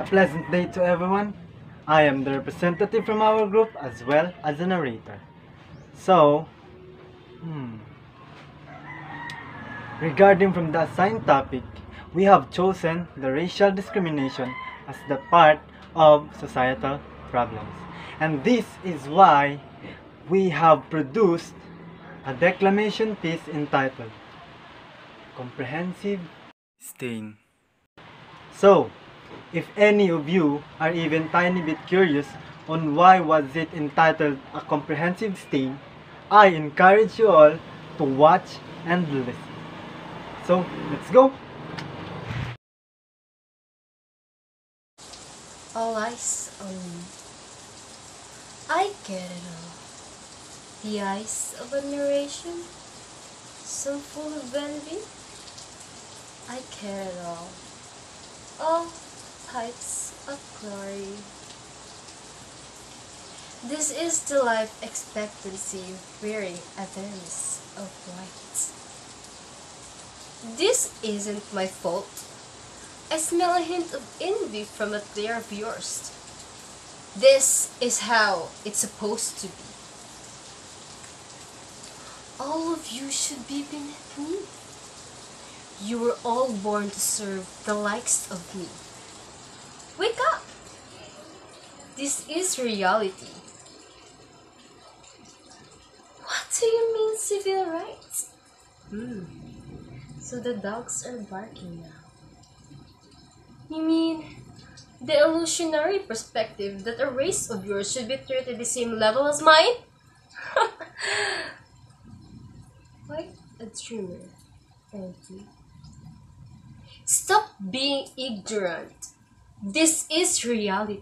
pleasant day to everyone. I am the representative from our group as well as the narrator. So, regarding from the assigned topic, we have chosen the racial discrimination as the part of societal problems. And this is why we have produced a declamation piece entitled Comprehensive Stain. So, if any of you are even tiny bit curious on why was it entitled a comprehensive stain, I encourage you all to watch and listen. So, let's go! All eyes on me. I get it all. The eyes of admiration, so full of envy. I get it all. All types of glory. This is the life expectancy wearing a vest of white. This isn't my fault. I smell a hint of envy from a glare of yours. This is how it's supposed to be. All of you should be beneath me. You were all born to serve the likes of me. Wake up! This is reality. What do you mean civil rights? So the dogs are barking now. You mean the illusionary perspective that a race of yours should be treated at the same level as mine? Quite a dreamer, thank you. Stop being ignorant. This is reality.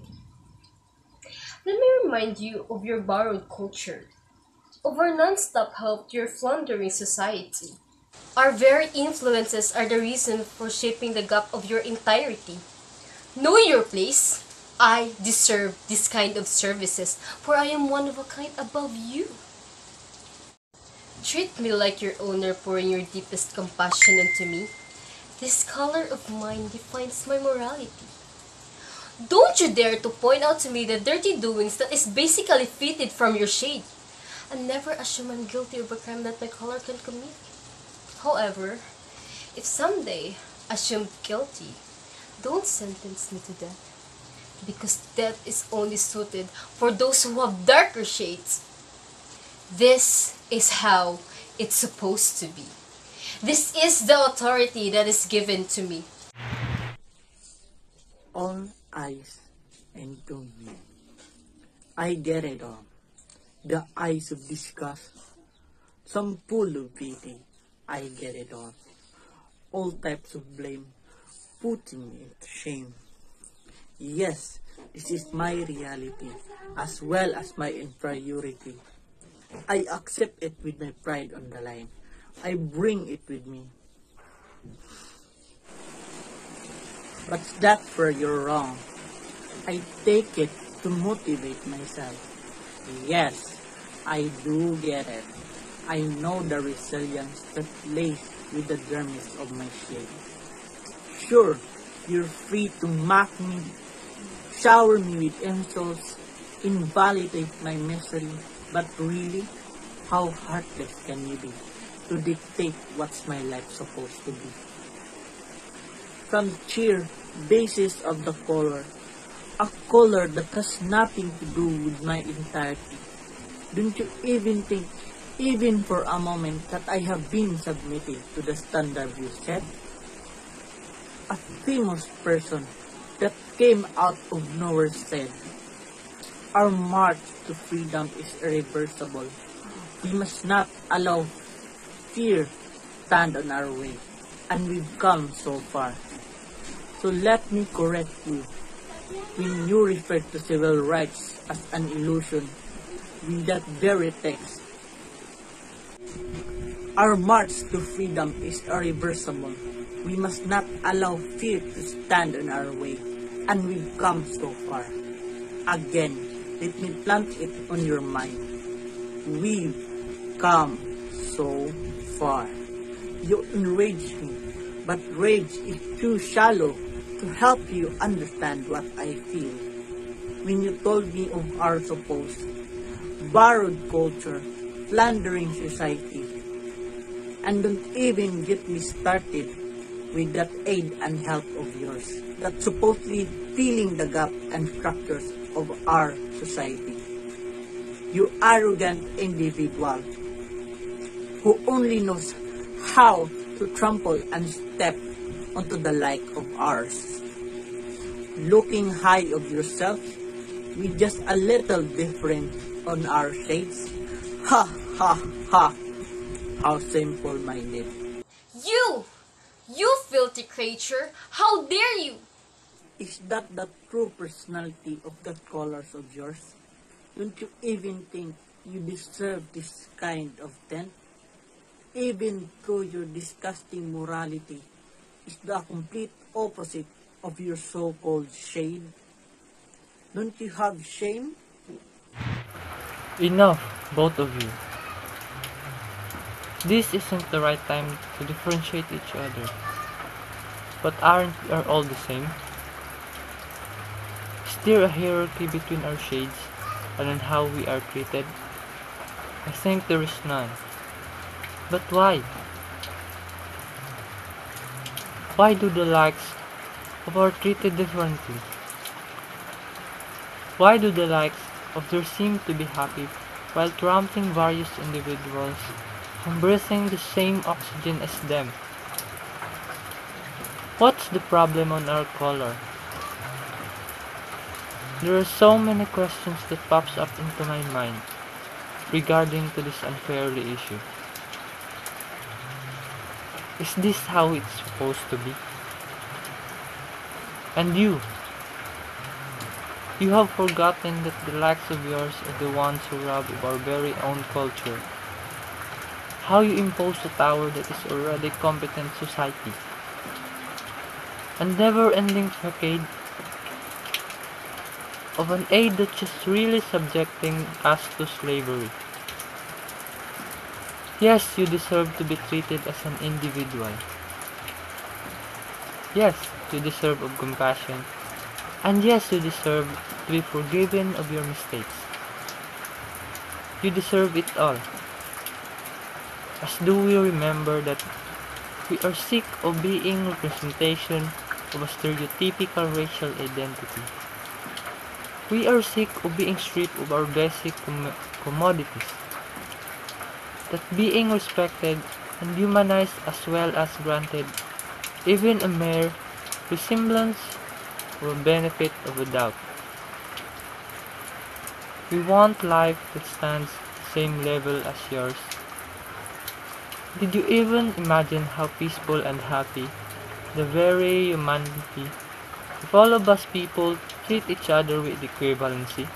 Let me remind you of your borrowed culture, of our non-stop help to your floundering society. Our very influences are the reason for shaping the gap of your entirety. Know your place. I deserve this kind of services, for I am one of a kind above you. Treat me like your owner, pouring your deepest compassion onto me. This color of mine defines my morality. Don't you dare to point out to me the dirty doings that is basically fitted from your shade. And never assume I'm guilty of a crime that my color can commit. However, if someday assumed guilty, don't sentence me to death, because death is only suited for those who have darker shades. This is how it's supposed to be. This is the authority that is given to me. All eyes into me. I get it all. The eyes of disgust, some full of pity. I get it all. All types of blame, putting me to shame. Yes, this is my reality, as well as my inferiority. I accept it with my pride on the line. I bring it with me. But that's where you're wrong. I take it to motivate myself. Yes, I do get it. I know the resilience that lays with the dermis of my shade. Sure, you're free to mock me, shower me with insults, invalidate my misery, but really, how heartless can you be to dictate what's my life supposed to be? From sheer basis of the color, a color that has nothing to do with my entirety. Don't you even think, even for a moment, that I have been submitted to the standard you set? A famous person that came out of nowhere said, "Our march to freedom is irreversible. We must not allow fear stand on our way, and we've come so far." So let me correct you. When you refer to civil rights as an illusion, with that very text, our march to freedom is irreversible. We must not allow fear to stand in our way, and we've come so far. Again, let me plant it on your mind. We've come so far. You enrage me, but rage is too shallow to to help you understand what I feel when you told me of our supposed borrowed culture, plundering society, and don't even get me started with that aid and help of yours that supposedly filling the gap and fractures of our society. You arrogant individual who only knows how to trample and step onto the like of ours. Looking high of yourself with just a little different on our shades. Ha ha ha! How simple-minded. You! You filthy creature! How dare you! Is that the true personality of the scholars of yours? Don't you even think you deserve this kind of tent? Even though your disgusting morality is the complete opposite of your so-called shade? Don't you have shame? Enough, both of you. This isn't the right time to differentiate each other. But aren't we all the same? Is there a hierarchy between our shades and on how we are treated? I think there is none. But why? Why do the likes of are treated differently? Why do the likes of there seem to be happy while trampling various individuals from breathing the same oxygen as them? What's the problem on our color? There are so many questions that pops up into my mind regarding to this unfairly issue. Is this how it's supposed to be? And you have forgotten that the likes of yours are the ones who rob of our very own culture. How you impose a power that is already competent society. A never-ending facade of an aid that's just really subjecting us to slavery. Yes, you deserve to be treated as an individual. Yes, you deserve of compassion. And yes, you deserve to be forgiven of your mistakes. You deserve it all. As do we remember that we are sick of being representation of a stereotypical racial identity. We are sick of being stripped of our basic commodities. That being respected and humanized as well as granted even a mere resemblance or benefit of a doubt. We want life that stands the same level as yours. Did you even imagine how peaceful and happy the very humanity if all of us people treat each other with equivalency?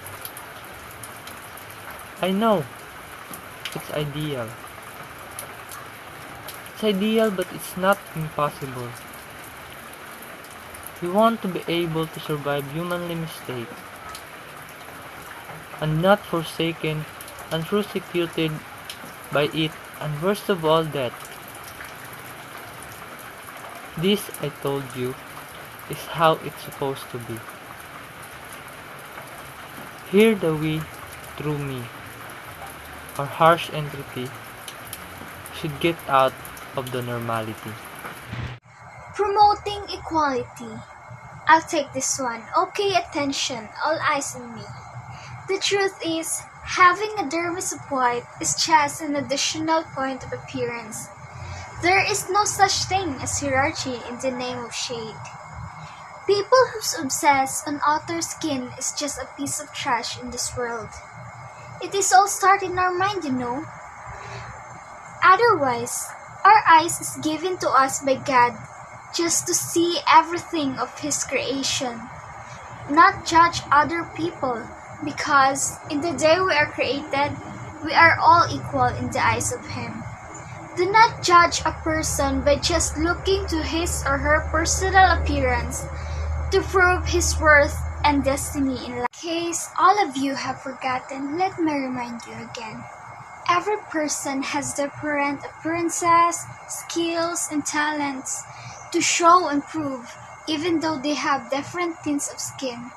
I know it's ideal. It's ideal, but it's not impossible. We want to be able to survive humanly mistakes and not forsaken and persecuted by it, and worst of all that. This, I told you, is how it's supposed to be. Hear the we through me. Our harsh entreaty should get out of the normality. Promoting equality. I'll take this one. Okay, attention, all eyes on me. The truth is, having a dermis of white is just an additional point of appearance. There is no such thing as hierarchy in the name of shade. People who obsess on outer skin is just a piece of trash in this world. It is all started in our mind, you know. Otherwise, our eyes is given to us by God just to see everything of His creation, not judge other people, because in the day we are created, we are all equal in the eyes of Him. Do not judge a person by just looking to his or her personal appearance to prove his worth and destiny in life. In case all of you have forgotten, let me remind you again. Every person has different appearances, skills, and talents to show and prove even though they have different tints of skin.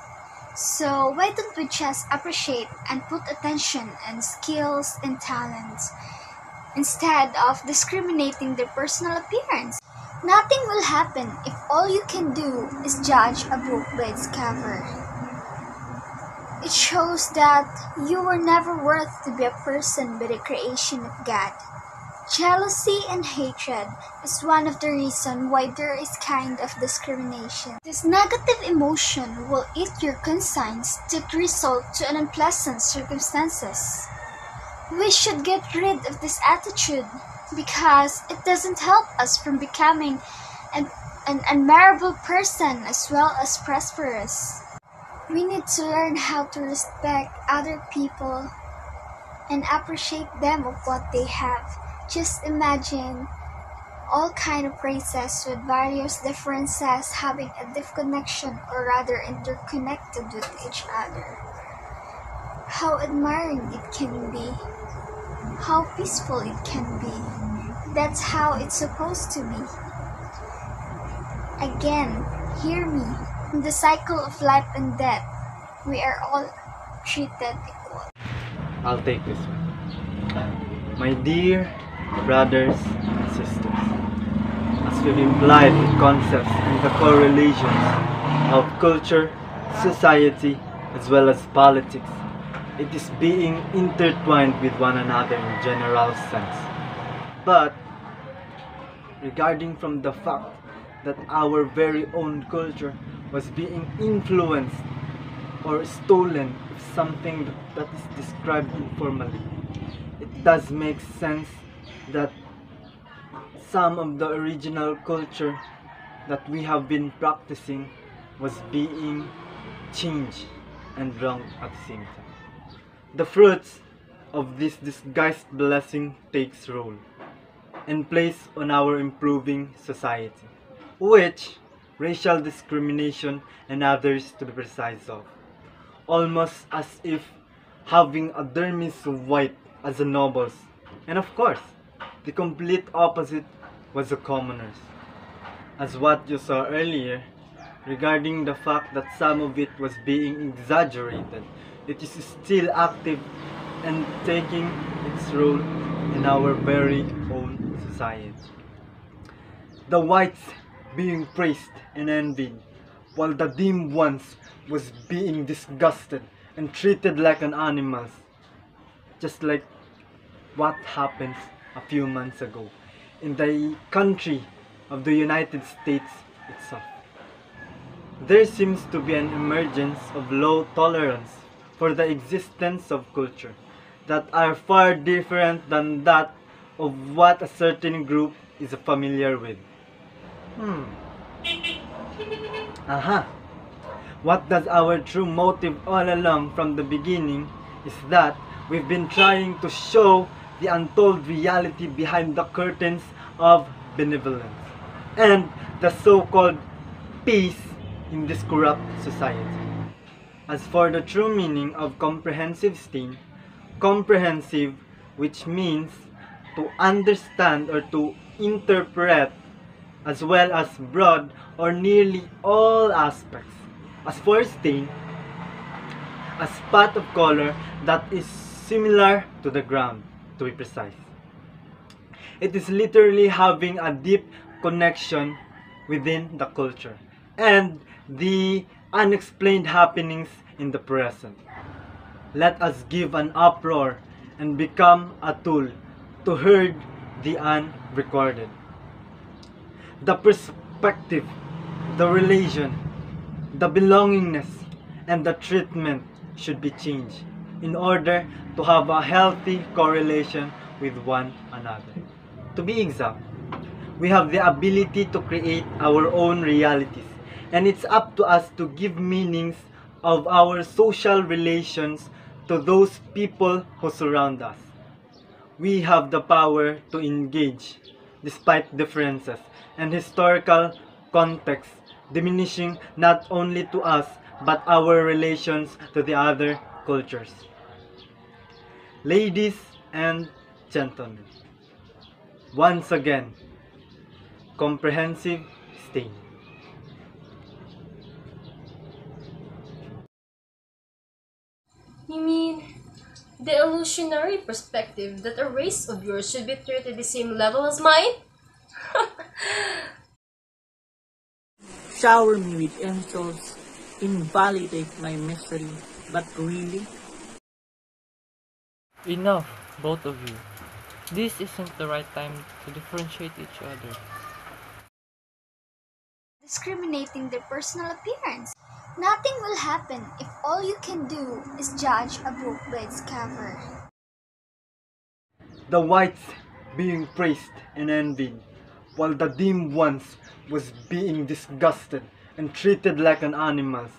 So why don't we just appreciate and put attention on skills and talents instead of discriminating their personal appearance? Nothing will happen if all you can do is judge a book by its cover. It shows that you were never worth to be a person by the creation of God. Jealousy and hatred is one of the reasons why there is kind of discrimination. This negative emotion will eat your conscience that result to an unpleasant circumstances. We should get rid of this attitude because it doesn't help us from becoming an admirable person as well as prosperous. We need to learn how to respect other people and appreciate them of what they have. Just imagine all kind of races with various differences having a deep connection or rather interconnected with each other. How admiring it can be. How peaceful it can be. That's how it's supposed to be. Again, hear me. In the cycle of life and death, we are all treated equal. I'll take this one. My dear brothers and sisters, as we've implied the concepts and the correlations of culture, society, as well as politics, it is being intertwined with one another in general sense. But regarding from the fact that our very own culture was being influenced or stolen with something that is described informally, it does make sense that some of the original culture that we have been practicing was being changed and wrong at the same time. The fruits of this disguised blessing takes role and place on our improving society, which racial discrimination and others to be precise of, almost as if having a dermis white as the nobles, and of course, the complete opposite was the commoners. As what you saw earlier, regarding the fact that some of it was being exaggerated, it is still active and taking its role in our very own society. The whites being praised and envied, while the dim ones was being disgusted and treated like an animals, just like what happens a few months ago in the country of the United States itself. There seems to be an emergence of low tolerance for the existence of culture that are far different than that of what a certain group is familiar with. Aha! What does our true motive all along from the beginning is that we've been trying to show the untold reality behind the curtains of benevolence and the so-called peace in this corrupt society. As for the true meaning of comprehensive STEAM, comprehensive, which means to understand or to interpret, as well as broad or nearly all aspects. As for stain, a spot of color that is similar to the ground, to be precise. It is literally having a deep connection within the culture and the unexplained happenings in the present. Let us give an uproar and become a tool to herd the unrecorded. The perspective, the relation, the belongingness, and the treatment should be changed in order to have a healthy correlation with one another. To be exact, we have the ability to create our own realities, and it's up to us to give meanings of our social relations to those people who surround us. We have the power to engage despite differences and historical context diminishing not only to us but our relations to the other cultures. Ladies and gentlemen, once again, comprehensive STEAM. The illusionary perspective that a race of yours should be treated the same level as mine? Shower me with insults, invalidate my misery, but really? Enough, both of you. This isn't the right time to differentiate each other. Discriminating their personal appearance. Nothing will happen if all you can do is judge a book by its cover. The whites being praised and envied, while the dim ones was being disgusted and treated like an animals.